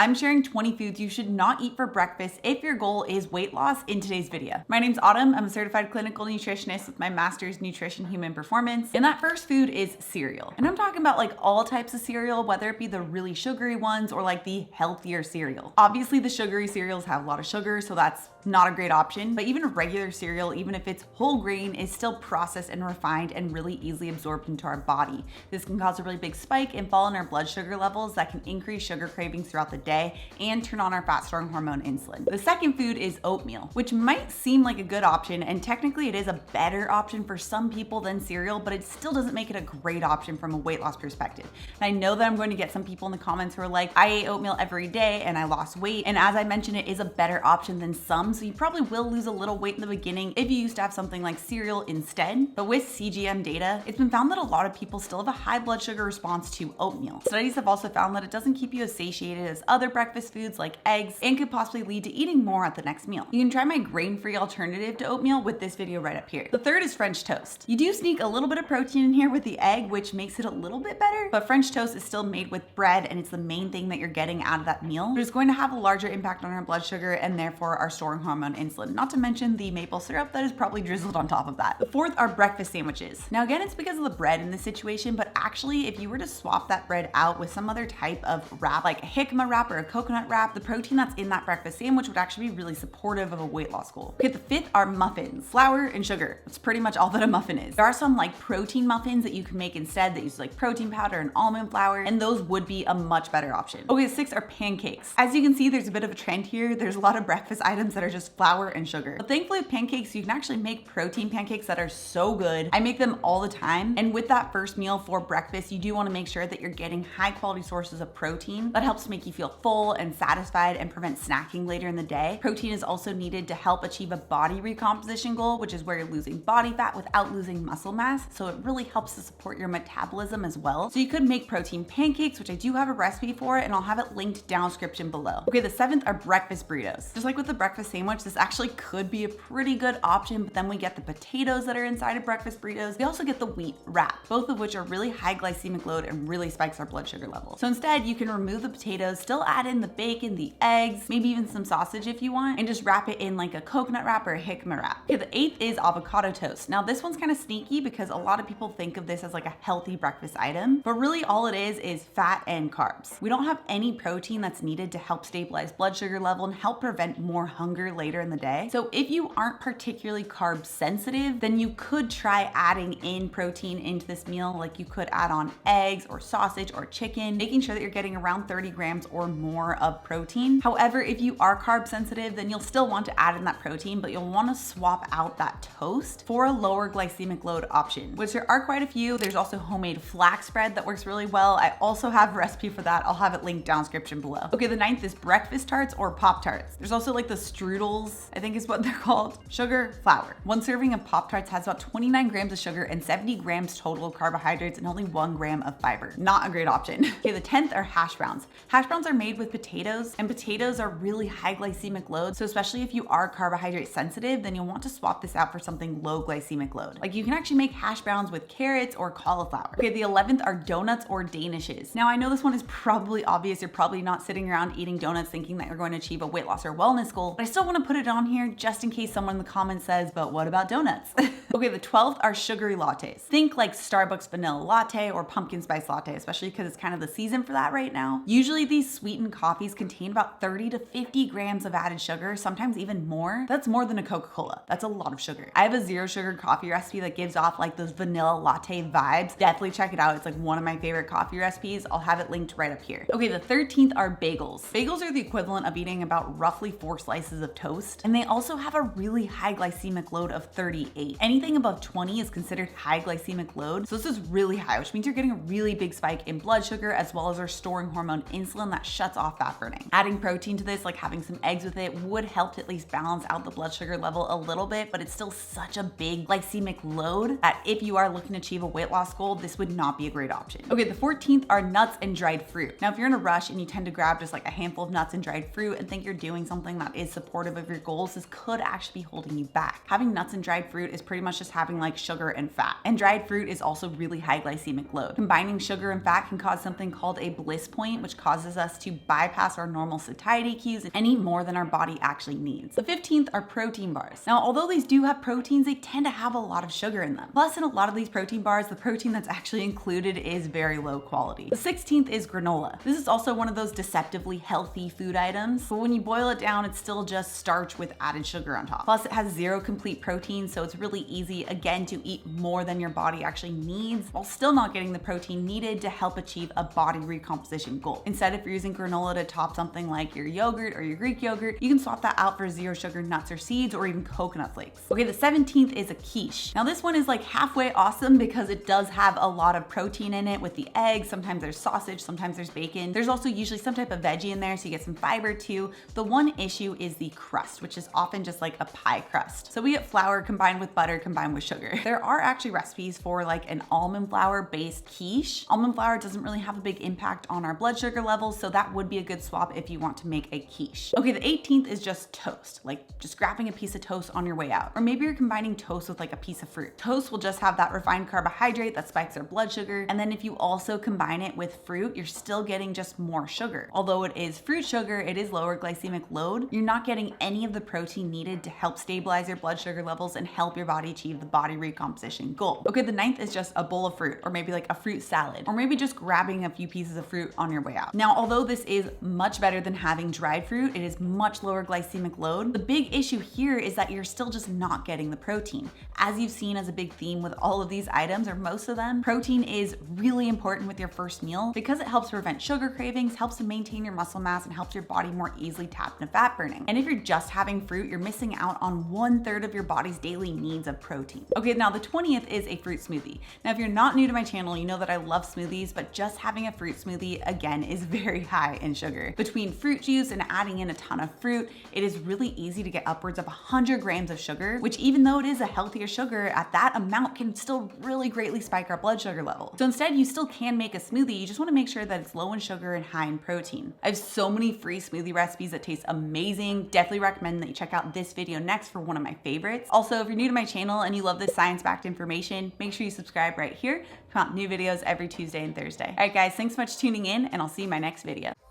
I'm sharing 20 foods you should not eat for breakfast if your goal is weight loss in today's video. My name's Autumn. I'm a certified clinical nutritionist with my master's nutrition human performance. And that first food is cereal. And I'm talking about like all types of cereal, whether it be the really sugary ones or like the healthier cereal. Obviously the sugary cereals have a lot of sugar, so that's not a great option, but even a regular cereal, even if it's whole grain, is still processed and refined and really easily absorbed into our body. This can cause a really big spike and fall in our blood sugar levels that can increase sugar cravings throughout the day and turn on our fat storing hormone insulin. The second food is oatmeal, which might seem like a good option, and technically it is a better option for some people than cereal, but it still doesn't make it a great option from a weight loss perspective. And I know that I'm going to get some people in the comments who are like, I ate oatmeal every day and I lost weight. And as I mentioned, it is a better option than some, so you probably will lose a little weight in the beginning if you used to have something like cereal instead. But with CGM data, it's been found that a lot of people still have a high blood sugar response to oatmeal. Studies have also found that it doesn't keep you as satiated as other breakfast foods like eggs and could possibly lead to eating more at the next meal. You can try my grain-free alternative to oatmeal with this video right up here. The third is French toast. You do sneak a little bit of protein in here with the egg, which makes it a little bit better, but French toast is still made with bread and it's the main thing that you're getting out of that meal. It's going to have a larger impact on our blood sugar and therefore our storing hormone insulin, not to mention the maple syrup that is probably drizzled on top of that. The fourth are breakfast sandwiches. Now again, it's because of the bread in this situation, but actually if you were to swap that bread out with some other type of wrap, like a jicama wrap or a coconut wrap, the protein that's in that breakfast sandwich would actually be really supportive of a weight loss goal. Okay, the fifth are muffins. Flour and sugar. That's pretty much all that a muffin is. There are some like protein muffins that you can make instead that use like protein powder and almond flour, and those would be a much better option. Okay, the sixth are pancakes. As you can see, there's a bit of a trend here. There's a lot of breakfast items that are just flour and sugar. But thankfully with pancakes, you can actually make protein pancakes that are so good. I make them all the time. And with that first meal for breakfast, you do want to make sure that you're getting high quality sources of protein. That helps make you feel full and satisfied and prevent snacking later in the day. Protein is also needed to help achieve a body recomposition goal, which is where you're losing body fat without losing muscle mass. So it really helps to support your metabolism as well. So you could make protein pancakes, which I do have a recipe for, and I'll have it linked down description below. Okay, the seventh are breakfast burritos. Just like with the breakfast sandwich, this actually could be a pretty good option, but then we get the potatoes that are inside of breakfast burritos. We also get the wheat wrap, both of which are really high glycemic load and really spikes our blood sugar levels. So instead, you can remove the potatoes, still add in the bacon, the eggs, maybe even some sausage if you want, and just wrap it in like a coconut wrap or a jicama wrap. Okay, the eighth is avocado toast. Now this one's kind of sneaky because a lot of people think of this as like a healthy breakfast item, but really all it is fat and carbs. We don't have any protein that's needed to help stabilize blood sugar level and help prevent more hunger later in the day. So if you aren't particularly carb sensitive, then you could try adding in protein into this meal. Like you could add on eggs or sausage or chicken, making sure that you're getting around 30 grams or more of protein. However, if you are carb sensitive, then you'll still want to add in that protein, but you'll want to swap out that toast for a lower glycemic load option, which there are quite a few. There's also homemade flax bread that works really well. I also have a recipe for that. I'll have it linked down description below. Okay, the ninth is breakfast tarts or Pop-Tarts. There's also like the strudels, I think is what they're called. Sugar, flour. One serving of Pop-Tarts has about 29 grams of sugar and 70 grams total of carbohydrates and only 1 gram of fiber. Not a great option. Okay, the 10th are hash browns. Hash browns are made with potatoes, and potatoes are really high glycemic load. So especially if you are carbohydrate sensitive, then you'll want to swap this out for something low glycemic load. Like you can actually make hash browns with carrots or cauliflower. Okay, the 11th are donuts or danishes. Now I know this one is probably obvious. You're probably not sitting around eating donuts thinking that you're going to achieve a weight loss or wellness goal, but I still want to put it on here just in case someone in the comments says, but what about donuts? Okay, the 12th are sugary lattes. Think like Starbucks vanilla latte or pumpkin spice latte, especially because it's kind of the season for that right now. Usually these sweetened coffees contain about 30 to 50 grams of added sugar, sometimes even more. That's more than a Coca-Cola. That's a lot of sugar. I have a 0 sugar coffee recipe that gives off like those vanilla latte vibes. Definitely check it out. It's like one of my favorite coffee recipes. I'll have it linked right up here. Okay, the 13th are bagels. Bagels are the equivalent of eating about roughly 4 slices of toast, and they also have a really high glycemic load of 38. Anything above 20 is considered high glycemic load, so this is really high, which means you're getting a really big spike in blood sugar as well as our storing hormone insulin that shuts off fat burning. Adding protein to this, like having some eggs with it, would help to at least balance out the blood sugar level a little bit, but it's still such a big glycemic load that if you are looking to achieve a weight loss goal, this would not be a great option. Okay, the 14th are nuts and dried fruit. Now, if you're in a rush and you tend to grab just like a handful of nuts and dried fruit and think you're doing something that is supportive of your goals, this could actually be holding you back. Having nuts and dried fruit is pretty much just having like sugar and fat. And dried fruit is also really high glycemic load. Combining sugar and fat can cause something called a bliss point, which causes us to to bypass our normal satiety cues and eat more than our body actually needs. The 15th are protein bars. Now, although these do have proteins, they tend to have a lot of sugar in them. Plus, in a lot of these protein bars, the protein that's actually included is very low quality. The 16th is granola. This is also one of those deceptively healthy food items, but when you boil it down, it's still just starch with added sugar on top. Plus, it has zero complete protein, so it's really easy, again, to eat more than your body actually needs while still not getting the protein needed to help achieve a body recomposition goal. Instead, if you're using granola to top something like your yogurt or your Greek yogurt, you can swap that out for zero sugar nuts or seeds or even coconut flakes. Okay, the 17th is a quiche. Now this one is like halfway awesome because it does have a lot of protein in it with the eggs. Sometimes there's sausage, sometimes there's bacon. There's also usually some type of veggie in there, so you get some fiber too. The one issue is the crust, which is often just like a pie crust. So we get flour combined with butter combined with sugar. There are actually recipes for like an almond flour based quiche. Almond flour doesn't really have a big impact on our blood sugar levels, so that would be a good swap if you want to make a quiche. Okay, the 18th is just toast, like just grabbing a piece of toast on your way out. Or maybe you're combining toast with like a piece of fruit. Toast will just have that refined carbohydrate that spikes our blood sugar. And then if you also combine it with fruit, you're still getting just more sugar. Although it is fruit sugar, it is lower glycemic load. You're not getting any of the protein needed to help stabilize your blood sugar levels and help your body achieve the body recomposition goal. Okay, the 9th is just a bowl of fruit, or maybe like a fruit salad, or maybe just grabbing a few pieces of fruit on your way out. Now, although this is much better than having dried fruit, it is much lower glycemic load. The big issue here is that you're still just not getting the protein. As you've seen as a big theme with all of these items, or most of them, protein is really important with your first meal because it helps prevent sugar cravings, helps to maintain your muscle mass, and helps your body more easily tap into fat burning. And if you're just having fruit, you're missing out on 1/3 of your body's daily needs of protein. Okay, now the 20th is a fruit smoothie. Now, if you're not new to my channel, you know that I love smoothies, but just having a fruit smoothie, again, is very high in sugar. Between fruit juice and adding in a ton of fruit, it is really easy to get upwards of 100 grams of sugar, which even though it is a healthier sugar, at that amount can still really greatly spike our blood sugar level. So instead, you still can make a smoothie, you just wanna make sure that it's low in sugar and high in protein. I have so many free smoothie recipes that taste amazing. Definitely recommend that you check out this video next for one of my favorites. Also, if you're new to my channel and you love this science-backed information, make sure you subscribe right here. Come out new videos every Tuesday and Thursday. All right, guys, thanks so much for tuning in, and I'll see you in my next video.